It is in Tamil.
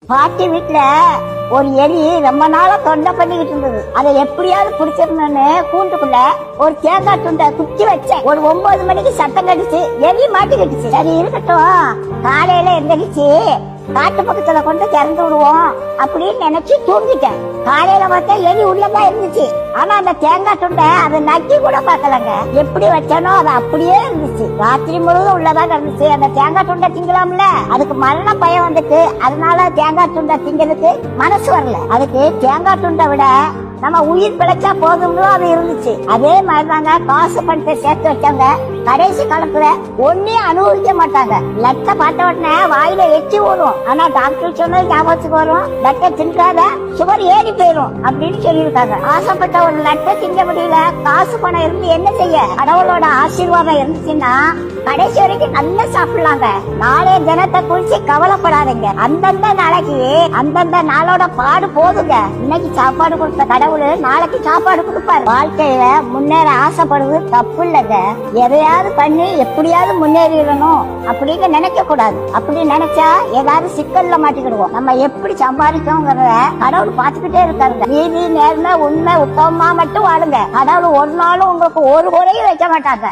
பாட்டி வீட்டுல ஒரு எலி ரொம்ப நாளா தொண்டை பண்ணிக்கிட்டு இருந்தது. அதை எப்படியாவது பிடிச்சிருந்தோன்னு கூண்டுக்குள்ள ஒரு தேங்காய் துண்டை குத்தி வச்சேன். ஒரு 9 மணிக்கு சத்தம் கடிச்சு எலி மாட்டிக்கிட்டுச்சு. சரி இருக்கட்டும், காலையில எந்திரிச்சு காட்டு பக்கத்துல கொண்டு திறந்து விடுவோம் அப்படின்னு நினைச்சு தூங்கிட்டேன். காலையில பார்த்தா எலி உள்ளதான் இருந்துச்சு. ஆனா அந்த தேங்காய் துண்டை அதை நக்கி கூட பாக்கலங்க. எப்படி வச்சானோ அது அப்படியே இருந்துச்சு. ராத்திரி முழுவதும் உள்ளதான் இருந்துச்சு. அந்த தேங்காய் துண்டை திங்கலாம்ல, அதுக்கு மரண பயம் வந்துட்டு அதனால தேங்காய் துண்டை திங்கிறதுக்கு மனசு வரல. அதுக்கு தேங்காய் துண்டை விட நம்ம உயிர் பிழைச்சா போதும்னு அது இருந்துச்சு. அதே மாதிரிதாங்க காசு பணத்தை சேர்த்து வச்சாங்க. கடைசி காலத்துல ஒன்னே அனுபவிக்க மாட்டாங்க. லட்ட பார்த்த உடனே வாயில எச்சி ஓடும். ஆனா டாக்டர் சொன்னது ஞாபகத்துக்கு வரும், லட்டை தின்காத சுகர் ஏறி போயிரும் அப்படின்னு சொல்லியிருக்காங்க. ஆசைப்பட்ட ஒரு லட்டை திங்க முடியல, காசு பணம் இருந்து என்ன செய்ய? கடவுளோட ஆசீர்வாதம் இருந்துச்சுன்னா கடைசி வரைக்கும் நல்லா சாப்பிடலாங்க. நாளைய தினத்தை குறிச்சு கவலைப்படாதீங்க. அந்தந்த நாளைக்கு அந்தந்த நாளோட பாடு போதுங்க. இன்னைக்கு சாப்பாடு கொடுத்த கடவுள் நாளைக்கு சாப்பாடு கொடுப்பாரு. வாழ்க்கையில முன்னேற ஆசைப்படுவது தப்பு இல்லைங்க. எதையாவது பண்ணி எப்படியாவது முன்னேறிடணும் அப்படின்னு நினைக்க கூடாது. அப்படி நினைச்சா ஏதாவது சிக்கல்ல மாட்டிக்கிடுவோம். நம்ம எப்படி சம்பாதிக்கோங்கிறத கடவுள் பார்த்துக்கிட்டே இருக்காருங்க. நீதி நேர்மை உண்மை உத்தமமா மட்டும் வாழுங்க. கடவுள் ஒரு நாளும் உங்களுக்கு ஒரு குறையும் வைக்க மாட்டாங்க.